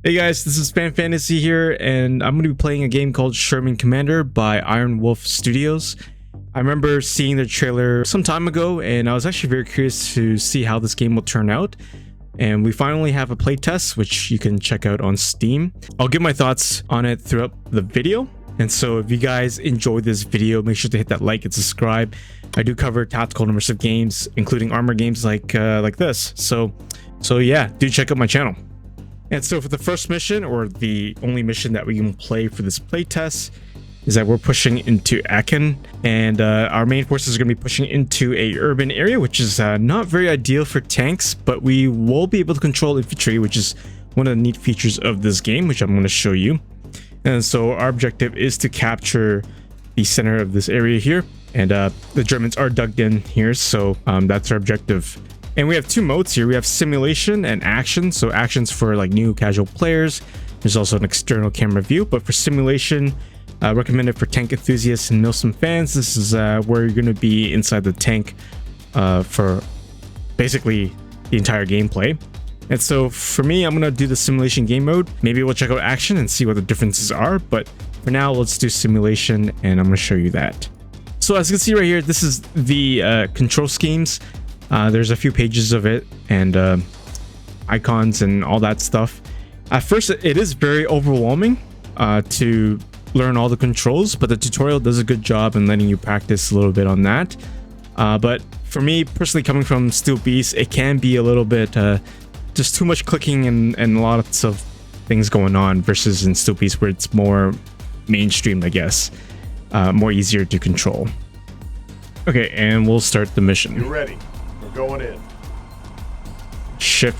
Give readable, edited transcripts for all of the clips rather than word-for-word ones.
Hey guys, this is Fan Fantasy here, and I'm going to be playing a game called Sherman Commander by Iron Wolf Studios. I remember seeing the trailer some time ago, and I was actually very curious to see how this game will turn out. And we finally have a playtest, which you can check out on Steam. I'll give my thoughts on it throughout the video. And so if you guys enjoyed this video, make sure to hit that like and subscribe. I do cover tactical and immersive games, including armor games like this. So yeah, do check out my channel. And so for the first mission, or the only mission that we can play for this playtest, is that we're pushing into Aachen, and our main forces are going to be pushing into a urban area, which is not very ideal for tanks, but we will be able to control infantry, which is one of the neat features of this game, which I'm going to show you. And so our objective is to capture the center of this area here, and the Germans are dug in here, so that's our objective. And we have two modes here. We have simulation and action. So action's for like new casual players. There's also an external camera view, but for simulation, recommended for tank enthusiasts and Milsim fans. This is where you're going to be inside the tank for basically the entire gameplay. And so for me, I'm going to do the simulation game mode. Maybe we'll check out action and see what the differences are. But for now, let's do simulation, and I'm going to show you that. So as you can see right here, this is the control schemes. There's a few pages of it, and icons and all that stuff. At first, it is very overwhelming to learn all the controls, but the tutorial does a good job in letting you practice a little bit on that. But for me personally, coming from Steel Beast, it can be a little bit just too much clicking and lots of things going on, versus in Steel Beast where it's more mainstream, I guess, more easier to control. Okay, and we'll start the mission. You ready? Going in. Shift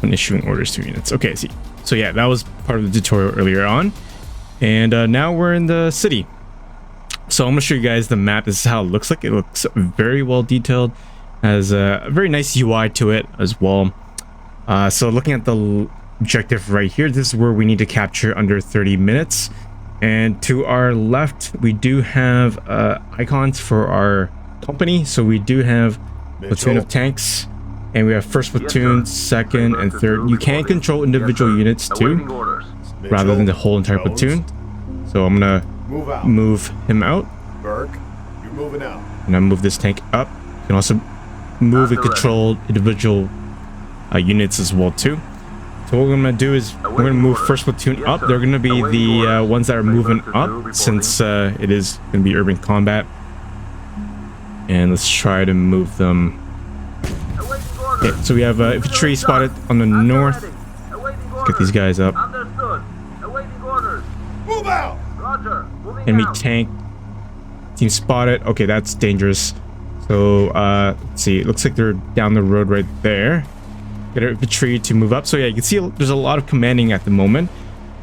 when issuing orders to units. Okay, see. So yeah, that was part of the tutorial earlier on. And now we're in the city. So I'm going to show you guys the map. This is how it looks like. It looks very well detailed. Has a very nice UI to it as well. So looking at the objective right here, this is where we need to capture under 30 minutes. And to our left, we do have icons for our company. So we do have platoon of tanks, and we have first platoon, second, and third. You can control individual units too, rather than the whole entire platoon. So I'm gonna move him out. Burke, you're moving out. And I move this tank up. You can also move and control individual units as well too. So what we're gonna do is we're gonna move first platoon up. They're gonna be the ones that are moving up, since it is gonna be urban combat. And let's try to move them. Okay, so we have infantry spotted on the north. Let's get these guys up. Move out. Enemy tank team spotted. Okay, that's dangerous. So let's see. It looks like they're down the road right there. Get our infantry to move up. So yeah, you can see there's a lot of commanding at the moment.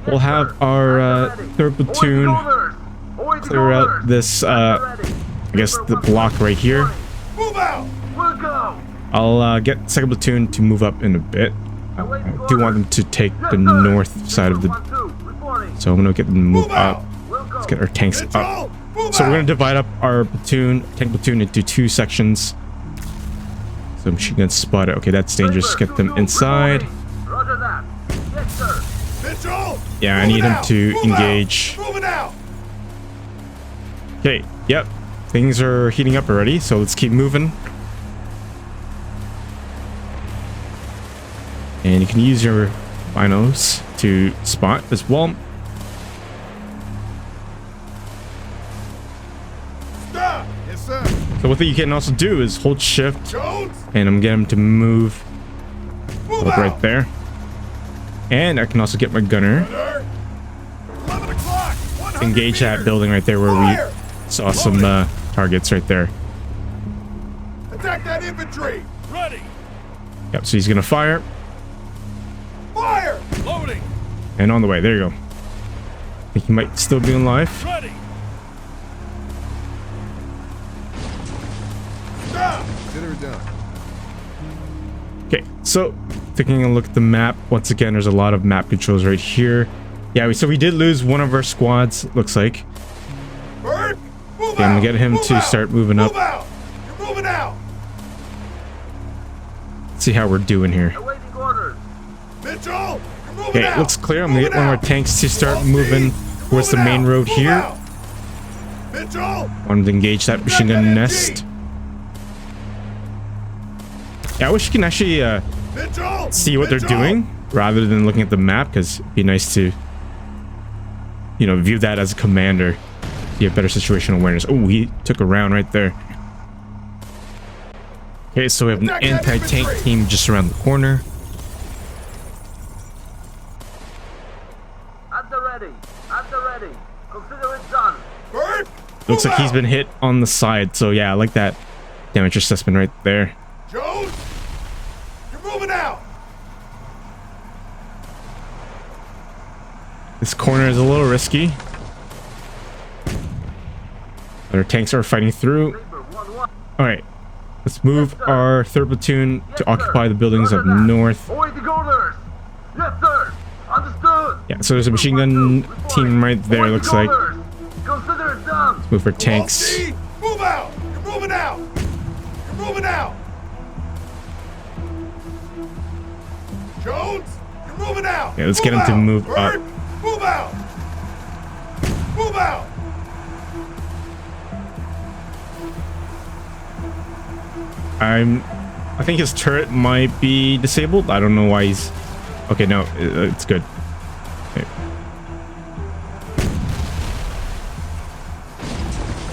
We'll have our third platoon clear out this I guess the block right here. Move out. I'll get second platoon to move up in a bit. I do want them to take the north side of the... So I'm going to get them to move up. Let's get our tanks up. So we're going to divide up our tank platoon into two sections. So machine gun spotted. Okay, that's dangerous. Get them inside. Yeah, I need him to engage. Okay, yep. Things are heating up already, so let's keep moving. And you can use your binos to spot as well. Stop. Yes, sir. So what you can also do is hold shift, and I'm getting him to move right there. And I can also get my gunner. Engage that building right there where we saw some targets right there. Attack that infantry. Ready. Yep, so he's gonna fire. Fire. Loading. And on the way. There you go. I think he might still be alive. Ready. Stop. Consider it done. Okay, so taking a look at the map once again, there's a lot of map controls right here. Yeah, so we did lose one of our squads, looks like. Okay, I'm gonna get him to start moving up. You're moving out. See how we're doing here. Mitchell, you're Okay, it looks clear. I'm gonna get one of our tanks to start moving towards the main road here. Want to engage that machine gun nest. Yeah, I wish you can actually see what they're doing rather than looking at the map, because it'd be nice to, you know, view that as a commander. You have better situational awareness. Oh, he took a round right there. Okay, so we have an anti-tank team just around the corner. At the ready. At the ready. Consider it done. Looks like he's been hit on the side, so yeah, I like that damage assessment right there. Jones, you're moving out. This corner is a little risky. Our tanks are fighting through. Alright, let's move our 3rd platoon to occupy the buildings up north. Yes, sir. Understood. Yeah, so there's a machine gun team right there, looks like. Consider it done. Let's move for tanks. Kowalski, move out. You're moving out. You're moving out. Jones, you're moving out. Yeah, let's get him to move up. Move out. Move out. I think his turret might be disabled. I don't know why he's... Okay, no, it's good. Okay.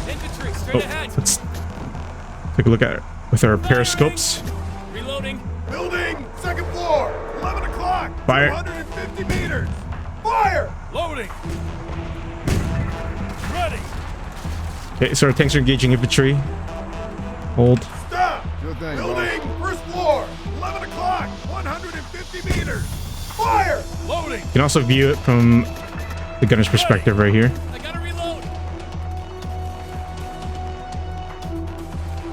Infantry, straight ahead. Let's take a look at it with our periscopes. Reloading. Building, 2nd floor, 11 o'clock. Fire. 250 meters. Fire. Loading. Ready. Okay, so our tanks are engaging infantry. Hold. Stop. Building, 1st floor, 11 o'clock, 150 meters. Fire. Loading. You can also view it from the gunner's perspective right here. I gotta reload.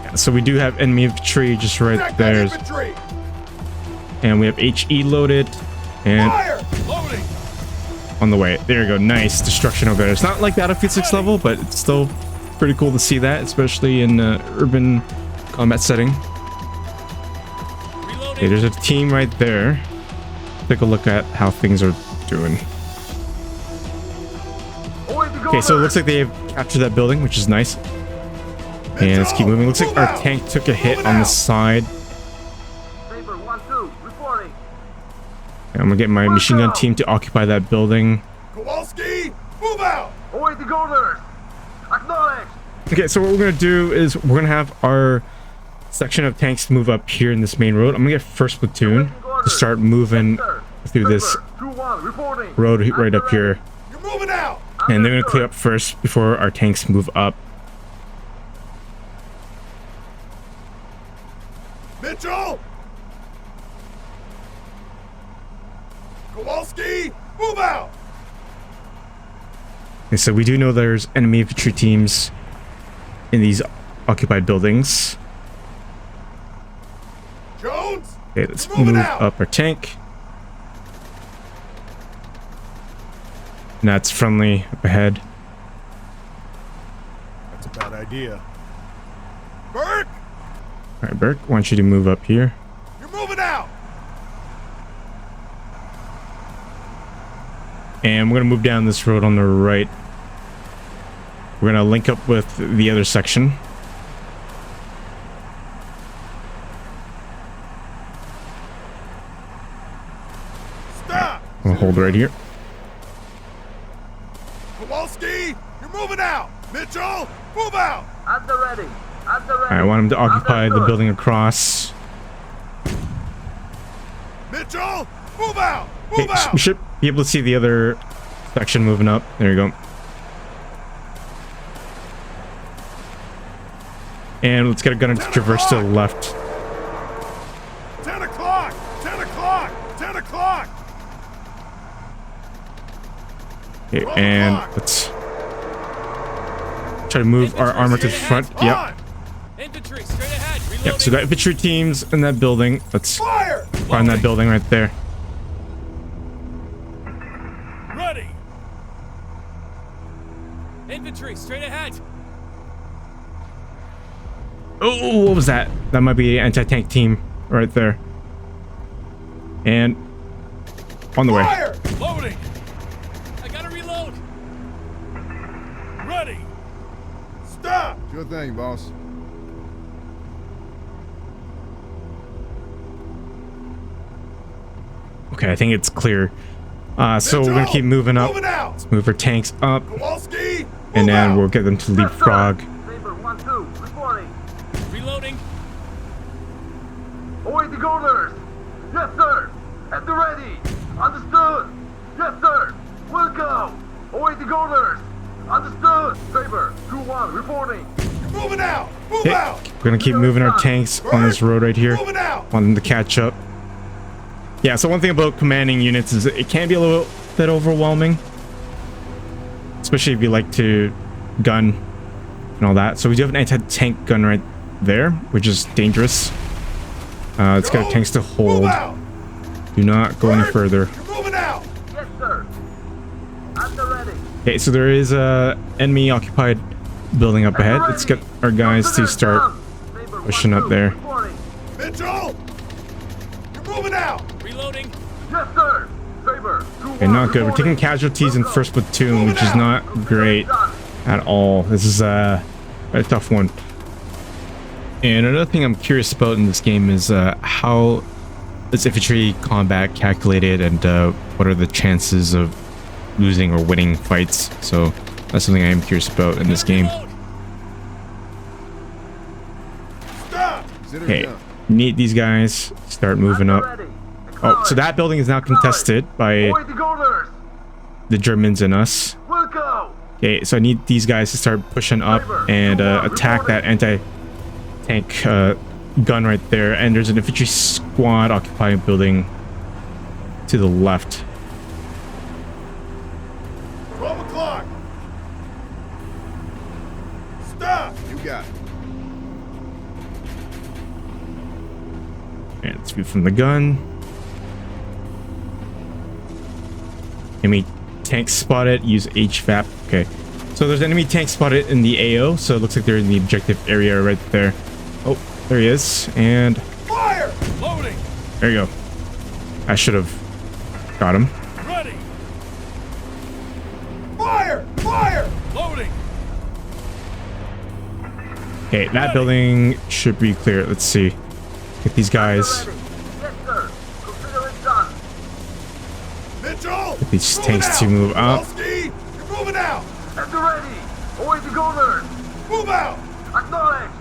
Yeah, so we do have enemy infantry just right Attack that there. infantry. And we have HE loaded. And Fire. Loading. on the way. There you go. Nice destruction over there. It's not like Battlefield 6 level, but it's still pretty cool to see that, especially in urban combat setting. Okay, there's a team right there. Take a look at how things are doing. Okay, so it looks like they have captured that building, which is nice. And let's keep moving. Looks like our tank took a hit on the side. Saber 1-2, reporting. And I'm gonna get my machine gun team to occupy that building. Kowalski, move out. Awaiting orders. Acknowledged. Okay, so what we're gonna do is we're gonna have our section of tanks move up here in this main road. I'm gonna get 1st platoon to start moving through this road right up here. You're moving out. And they're gonna clear up first before our tanks move up. Mitchell. Kowalski, move out. Okay, so we do know there's enemy infantry teams in these occupied buildings. Jones. Okay, let's move up our tank. And that's friendly up ahead. That's a bad idea. Burke, All right, Burke, I want you to move up here. you're moving out. And we're gonna move down this road on the right. We're gonna link up with the other section. Stop. We'll hold right here. Kowalski, you're moving out. Mitchell, move out. At the ready. At the ready. I want him to occupy the building across. Mitchell, move out. Okay, Move out. we should be able to see the other section moving up. There you go. And let's get a gunner to traverse to the left. 10 o'clock. 10 o'clock. 10 o'clock. Okay, and let's try to move our armor to the front. Yep. Infantry, straight ahead. Reloading. Yep. So we got infantry teams in that building. Let's Fire. find that building right there. Ready. Infantry, straight ahead. Oh, what was that? That might be an anti-tank team right there. And on the way. Fire. Ready. Stop. Sure thing, boss. Okay, I think it's clear. So we're gonna keep moving up. Let's move our tanks up, Kowalski, and then out. we'll get them to leapfrog. Saber 1-2, reporting. Reloading. Awaiting orders. Yes, sir. At the ready. Understood. Yes, sir. Will go. Awaiting orders. Understood. Saber 2-1, reporting. You're moving out. Move Okay, out. we're gonna keep moving our tanks on this road right here. Moving out. Want them to catch up. Yeah, so one thing about commanding units is it can be a little bit overwhelming, especially if you like to gun and all that. So we do have an anti-tank gun right there, which is dangerous. It's got tanks to hold. Move out. Do not go any further. You're moving out. Yes, sir. At the ready. Okay, so there is a enemy occupied building up ahead. Let's get our guys to start pushing up there. Reporting. Mitchell. You're moving out. Reloading. Yes, sir. Saber 2-1. Okay, not good. We're taking casualties in first platoon, which is not great at all. This is a tough one. And another thing I'm curious about in this game is how is infantry combat calculated, and what are the chances of losing or winning fights. So that's something I am curious about in this game. Stop. Okay, need these guys. Start moving up. Oh, so that building is now contested by Awaiting orders. the Germans and us. Will go. Okay, so I need these guys to start pushing up and attack that anti-tank gun right there. And there's an infantry squad occupying a building to the left. 12 o'clock. Stop. You got it. And let's view from the gun. Enemy tank spotted. Use HVAP. Okay. So there's enemy tank spotted in the AO. So it looks like they're in the objective area right there. Oh, there he is. And Fire. Loading. there you go. I should have got him. Ready. Fire. Fire. Loading. Okay, that building should be clear. Let's see. Get these guys. Ready. Yes, sir. Consider it done. Mitchell. Get these moving tanks out. to move up. Kowalski, you're moving out. At the ready. Awaiting orders. Move out. Acknowledged.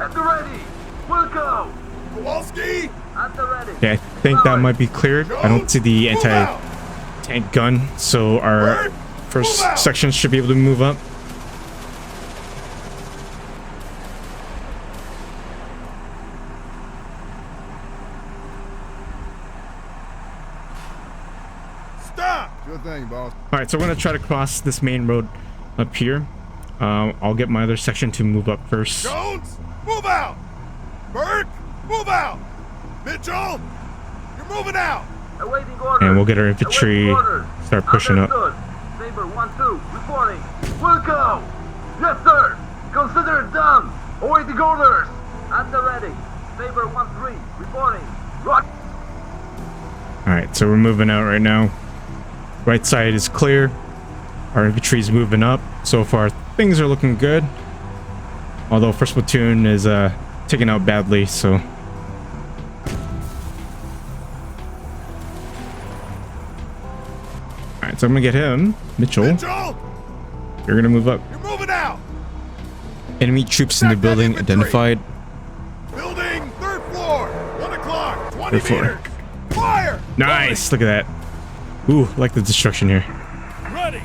At the ready. Will go. Kowalski. At the ready. Okay, I think that might be cleared. I don't see the Move out. anti-tank gun, so our Bird, first move out. section should be able to move up. Stop. Sure thing, boss. All right, so we're gonna try to cross this main road up here. I'll get my other section to move up first. Jones, move out. Burke, move out. Mitchell, you're moving out. Awaiting orders. And we'll get our infantry Awaiting orders. start pushing up. Understood. Saber 1-2, reporting. Will go. Yes, sir. Consider it done. Awaiting orders. At the ready. Saber 1-3, reporting. Rock. All right, so we're moving out right now. Right side is clear. Our infantry is moving up. So far, things are looking good. Although first platoon is taken out badly, so. All right, so I'm gonna get him, Mitchell. Mitchell, You're gonna move up. you're moving out. Enemy troops in the building identified. Building, third floor, 1 o'clock, 20 Third floor. meters. Fire. Nice, look at that. Ooh, I like the destruction here. Ready.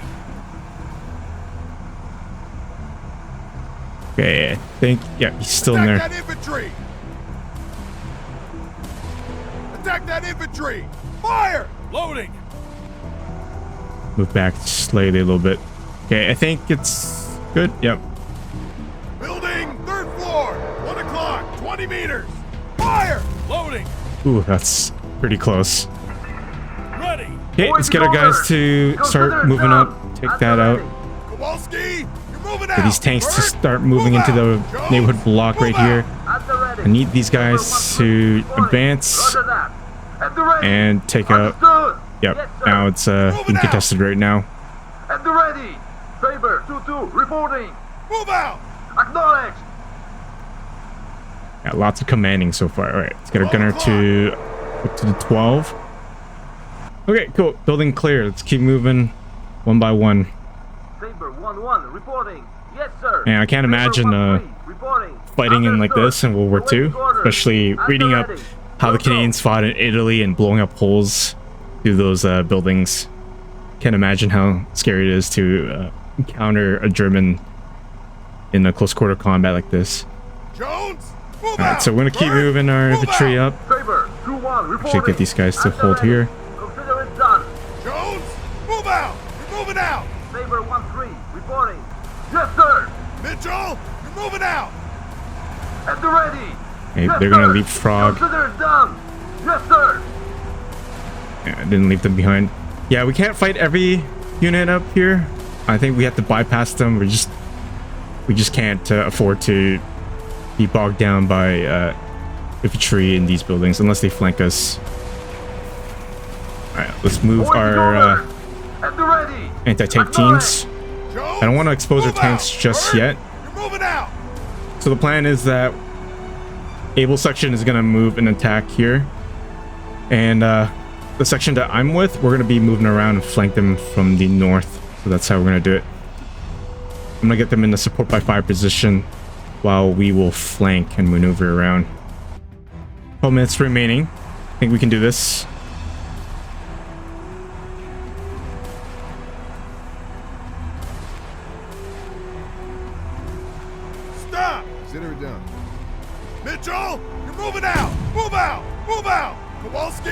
Okay, I think, yeah, he's still in Attack there. that infantry. Attack that infantry. Fire. Loading. Move back slightly a little bit. Okay, I think it's good. Yep. Building, third floor, 1 o'clock, 20 meters. Fire. Loading. Ooh, that's pretty close. Ready. Okay, let's get our guys to start moving up. Take that out. Kowalski, you're moving out. Get these tanks to Bird, start moving move into the out. Jones, neighborhood block move right out. here. At the ready. I need these guys Saber to 1-3, reporting. advance Roger that. At the ready. and take out. Understood. Yep, Yes, sir. now it's being Moving out. contested right now. At the ready. Saber 2-2 reporting. Move out! Acknowledged. Yeah, lots of commanding so far. All right, let's get our gunner to up to the 12. Okay, cool. Building clear. Let's keep moving one by one. Saber 1-1 reporting. Yes, sir. Man, I can't imagine reporting. fighting in like this in World War II, Awaiting orders. especially reading up how the Canadians fought in Italy and blowing up holes through those buildings. Can't imagine how scary it is to encounter a German in a close quarter combat like this. Jones, move Alright, out! so we're gonna keep Bird, moving our move infantry out! up. Saber 2-1 reporting. Actually get these guys to At the hold ready. here. Consider it done. Jones, move out! You're moving out! Saber 1-3 reporting. Yes, sir. Mitchell, you're moving out! At the ready. Hey, Yes, they're gonna sir. leapfrog. Consider it done. Yes, sir. Yeah, I didn't leave them behind. Yeah, we can't fight every unit up here. I think we have to bypass them. We just can't afford to be bogged down by infantry in these buildings unless they flank us. All right, let's move Awaiting our orders. At the ready. anti-tank Acknowledged. teams. Jones, I don't want to expose our move tanks out. just Bird, yet. You're moving out! So the plan is that Able section is going to move and attack here. And the section that I'm with, we're going to be moving around and flank them from the north. So that's how we're going to do it. I'm going to get them in the support by fire position while we will flank and maneuver around. 12 minutes remaining. I think we can do this. Stop! Consider it done. Mitchell, you're moving out! Move out! Move out! Kowalski,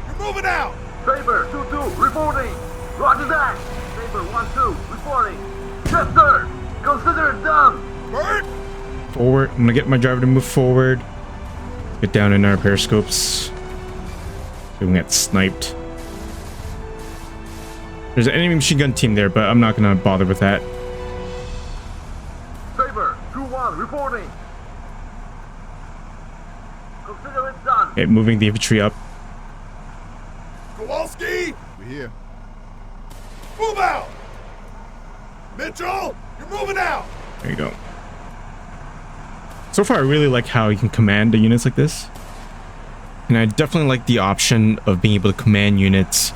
you're moving out! Saber 2-2 reporting. Roger that. Saber 1-2 reporting. Yes, sir. Consider it done. Bird, Forward. I'm going to get my driver to move forward. Get down in our periscopes. We won't get sniped. There's an enemy machine gun team there, but I'm not going to bother with that. Saber 2-1 reporting. Consider it done. Okay, moving the infantry up. Kowalski, we're here. Move out! Mitchell, you're moving out! There you go. So far, I really like how you can command the units like this. And I definitely like the option of being able to command units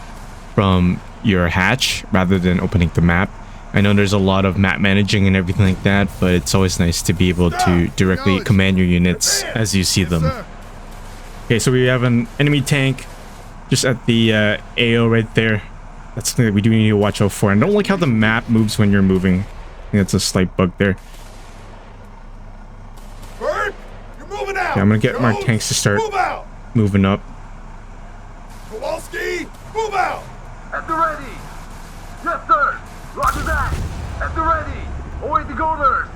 from your hatch rather than opening the map. I know there's a lot of map managing and everything like that, but it's always nice to be able to directly command your units as you see them. Sir. Okay, so we have an enemy tank just at the AO right there. That's something that we do need to watch out for. And I don't like how the map moves when you're moving. I think that's a slight bug there. Bird, you're moving out! Okay, I'm gonna get my Jones, tanks to start move out! moving up. Kowalski, move out! At the ready. Yes, sir. Roger that. At the ready. Awaiting orders.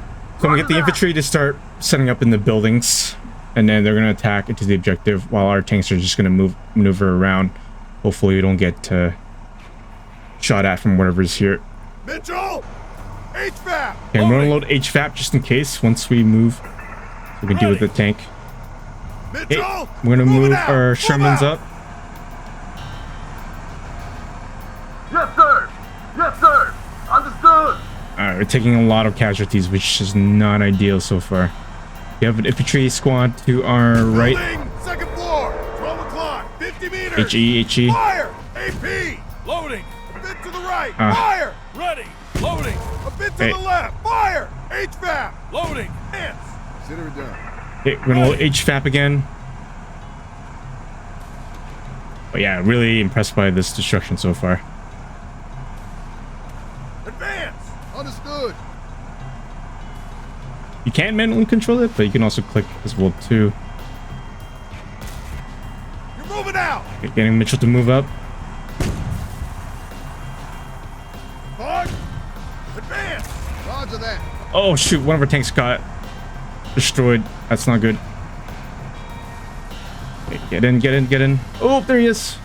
So I'm gonna get the infantry to start setting up in the buildings, and then they're gonna attack into the objective while our tanks are just gonna maneuver around. Hopefully we don't get shot at from whatever's here. Mitchell, HVAP! Okay, I'm gonna load HVAP just in case once we move. So we can deal with the tank. Okay, Mitchell, we're gonna moving move out. our Move Shermans out. up. Yes, sir. Yes, sir. Understood. Alright, we're taking a lot of casualties, which is not ideal so far. We have an infantry squad to our right. Building, second floor, 12 o'clock, 50 meters. HE. Fire! AP! Loading! A bit to the right! Fire! Ready! Loading! A bit to Hey. the left! Fire! HVAP! Loading! Hands! Consider it done. Okay, we're gonna load HVAP again. But yeah, really impressed by this destruction so far. Advance! Understood! You can manually control it, but you can also click as well too. You're moving out! Okay, getting Mitchell to move up. Hog! Advance! Roger that! Oh shoot, one of our tanks got destroyed. That's not good. Okay, get in. Oh, there he is.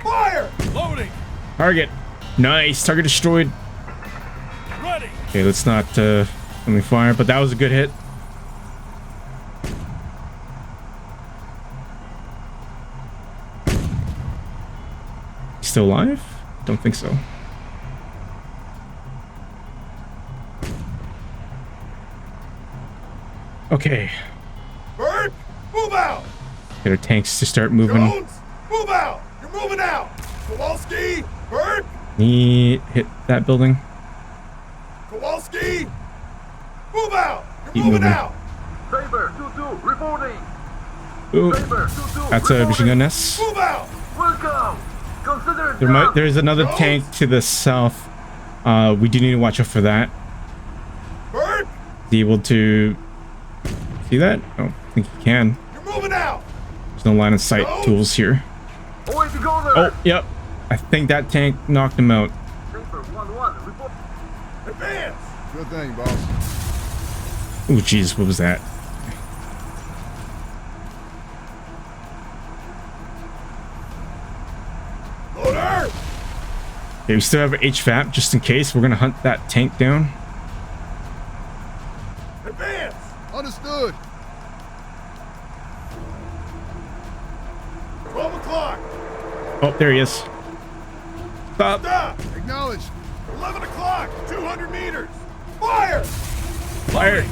Fire! Loading! Target. Nice, target destroyed. Ready! Okay, let's not only fire, but that was a good hit. Still alive? Don't think so. Okay. Bert, move out. Get our tanks to start moving. Jones, move out. You're moving out. Kowalski, Bert, Hit that building. Kowalski, move out. You're Keep moving moving. out. Saber 2-2 reporting. Ooh, Saber 2-2 that's a machine gun nest. Move out. Welcome. Consider it done. There's another tank to the south. We do need to watch out for that. Bert, Be able to see that? I don't think you can. you're moving out. There's no line of sight tools here. Away to go there. Oh, yep. I think that tank knocked him out. Saber 1-1 report. Advance. Good thing, boss. Oh, jeez, what was that? Loader. Okay, we still have HVAP just in case. We're gonna hunt that tank down. Advance. Understood. 12 o'clock. Oh, there he is. Stop. Stop. Acknowledged. 11 o'clock. 200 meters. Fire. Fire.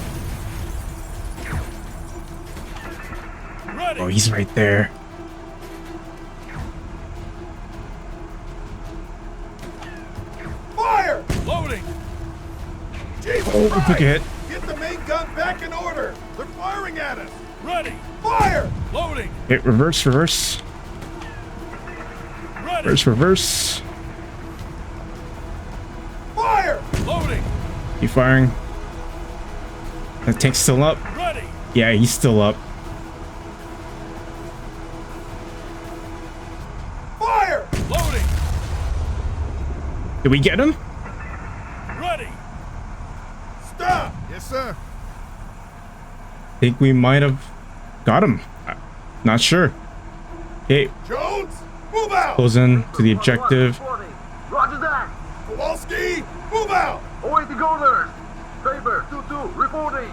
Ready. Oh, he's right there. Fire. Loading. Jesus Oh, we Christ. took a hit. Get the main gun back in order. They're firing at us. Ready. Fire. Loading. Hit reverse, reverse. Ready. Reverse, reverse. Fire. Loading. Keep firing. That tank's still up. Ready. Yeah, he's still up. Fire. Loading. Did we get him? Ready. Stop. Yes, sir. I think we might have got him. Not sure. Okay, Jones, move out. close in to the objective. Reporting. Roger that. Kowalski, move out. Away to go there. Saber 2-2 reporting.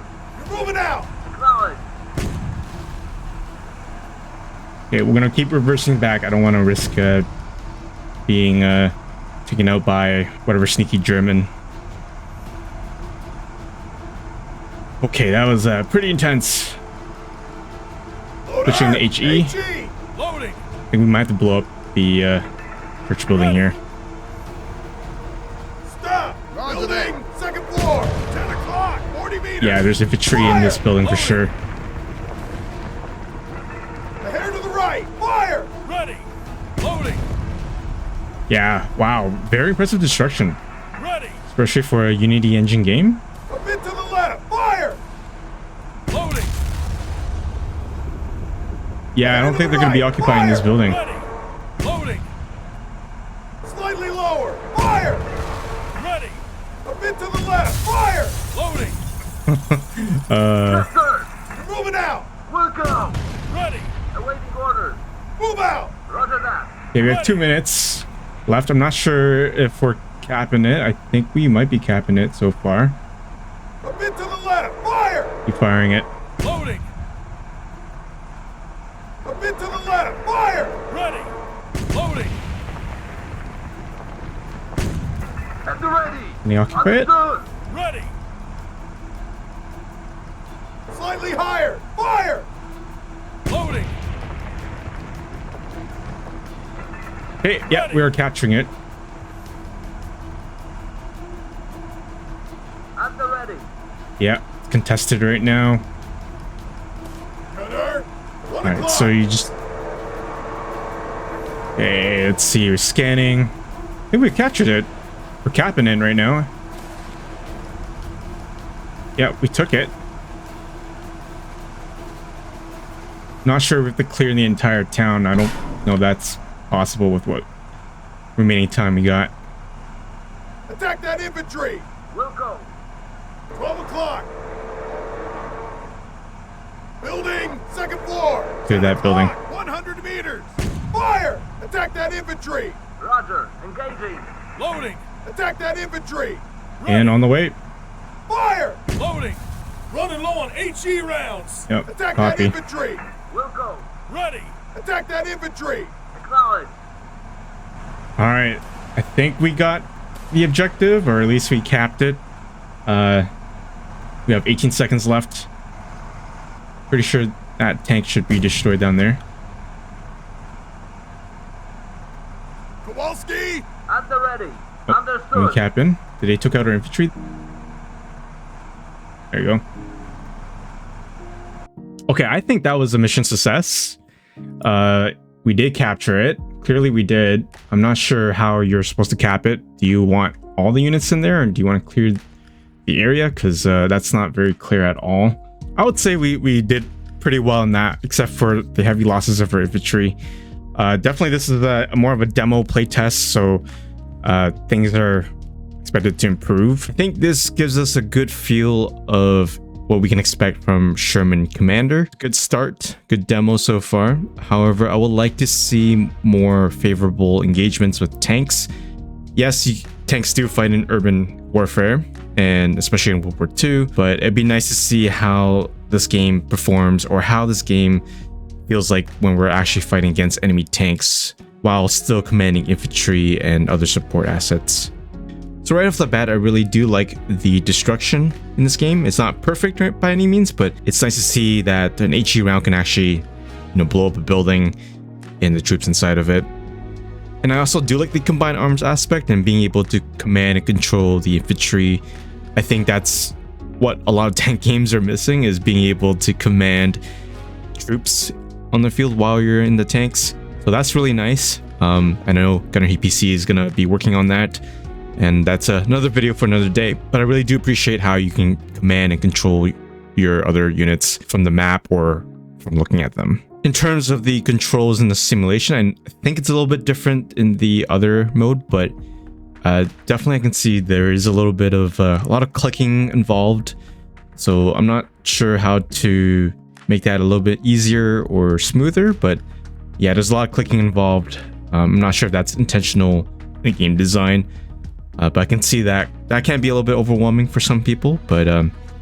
You're moving out. Acknowledge. Okay, we're gonna keep reversing back. I don't want to risk being taken out by whatever sneaky German. Okay, that was pretty intense. Loader. Switching to HE. HE. Loading. I think we might have to blow up the church building here. Stop. Building. Second floor. 10 o'clock. 40 meters. Yeah, there's infantry in this building for sure. The hair to the right. Fire. Ready. Loading. Yeah, wow, very impressive destruction, Ready. especially for a Unity engine game. A bit to the left. Fire. Loading. Yeah, I don't think they're going to be occupying this building. Ready. Loading. Slightly lower. Fire. Ready. A bit to the left. Fire. Loading. Yes, sir. You're moving out. Welcome. Ready. Awaiting orders. Move out. Roger that. Okay, we have 2 minutes left. I'm not sure if we're capping it. I think we might be capping it so far. A bit to the left. Fire. Keep firing it. Loading. A bit to the left. Fire. Ready. Loading. At the ready. Can they occupy it? Understood. Ready. Slightly higher. Fire. Loading. Hey, yeah, we are capturing it. At the ready. Yeah, it's contested right now. Gunner. 1 All right, o'clock. so you just... Hey, let's see, we're scanning. I think we captured it. We're capping it right now. Yeah, we took it. Not sure if we have to clear the entire town. I don't know if that's possible with what remaining time we got. Attack that infantry. We'll go. 12 o'clock. Building. Second floor. Clear 10 that building. o'clock, 100 meters. Fire. Attack that infantry. Roger. Engaging. Loading. Attack that infantry. And on the way. Fire. Loading. Running low on HE rounds. Yep, Attack copy. that infantry. We'll go. Ready. Attack that infantry. Acknowledge. All right, I think we got the objective, or at least we capped it. We have 18 seconds left. Pretty sure that tank should be destroyed down there. Kowalski! At the ready. Oh, Understood. Captain. Did they took out our infantry? There you go. Okay, I think that was a mission success. We did capture it. Clearly we did. I'm not sure how you're supposed to cap it. Do you want all the units in there, or do you want to clear the area? Because that's not very clear at all. I would say we did pretty well in that, except for the heavy losses of our infantry. Definitely this is more of a demo playtest, so things are expected to improve. I think this gives us a good feel of what we can expect from Sherman Commander. Good start, good demo so far. However, I would like to see more favorable engagements with tanks. Yes, tanks do fight in urban warfare, and especially in World War II, but it'd be nice to see how this game performs, or how this game feels like when we're actually fighting against enemy tanks while still commanding infantry and other support assets. So right off the bat, I really do like the destruction in this game. It's not perfect right, by any means, but it's nice to see that an HE round can actually, blow up a building and the troops inside of it. And I also do like the combined arms aspect and being able to command and control the infantry. I think that's what a lot of tank games are missing, is being able to command troops on the field while you're in the tanks. So that's really nice. I know Gunner EPC is going to be working on that, and that's another video for another day. But I really do appreciate how you can command and control your other units from the map or from looking at them. In terms of the controls in the simulation, I think it's a little bit different in the other mode, but definitely I can see there is a little bit of a lot of clicking involved. So I'm not sure how to make that a little bit easier or smoother, but yeah, there's a lot of clicking involved. I'm not sure if that's intentional in game design, but I can see that can be a little bit overwhelming for some people, but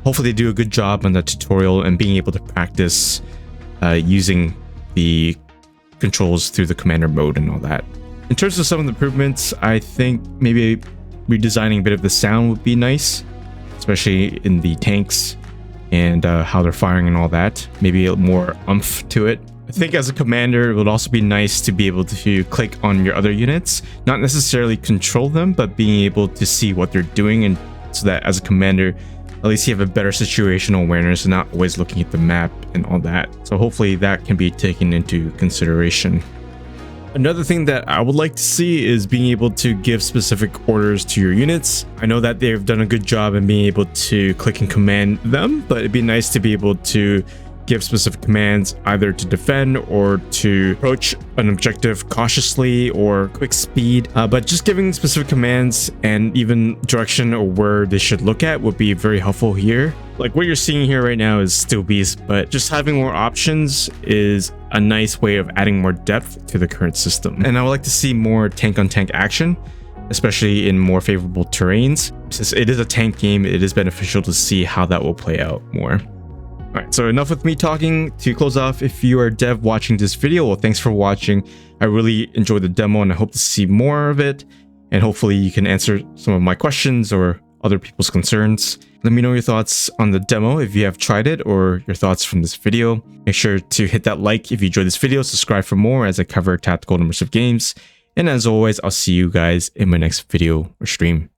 hopefully they do a good job on the tutorial and being able to practice using the controls through the commander mode and all that. In terms of some of the improvements, I think maybe redesigning a bit of the sound would be nice, especially in the tanks and how they're firing and all that. Maybe a more oomph to it. I think as a commander, it would also be nice to be able to click on your other units, not necessarily control them, but being able to see what they're doing, and so that as a commander, at least you have a better situational awareness and not always looking at the map and all that. So hopefully that can be taken into consideration. Another thing that I would like to see is being able to give specific orders to your units. I know that they've done a good job in being able to click and command them, but it'd be nice to be able to give specific commands either to defend or to approach an objective cautiously or quick speed. But just giving specific commands and even direction or where they should look at would be very helpful here. Like what you're seeing here right now is still beast, but just having more options is a nice way of adding more depth to the current system. And I would like to see more tank on tank action, especially in more favorable terrains. Since it is a tank game, it is beneficial to see how that will play out more. Alright, so enough with me talking. To close off, if you are a dev watching this video, well, thanks for watching. I really enjoyed the demo and I hope to see more of it. And hopefully you can answer some of my questions or other people's concerns. Let me know your thoughts on the demo if you have tried it, or your thoughts from this video. Make sure to hit that like if you enjoyed this video, subscribe for more as I cover tactical and immersive games. And as always, I'll see you guys in my next video or stream.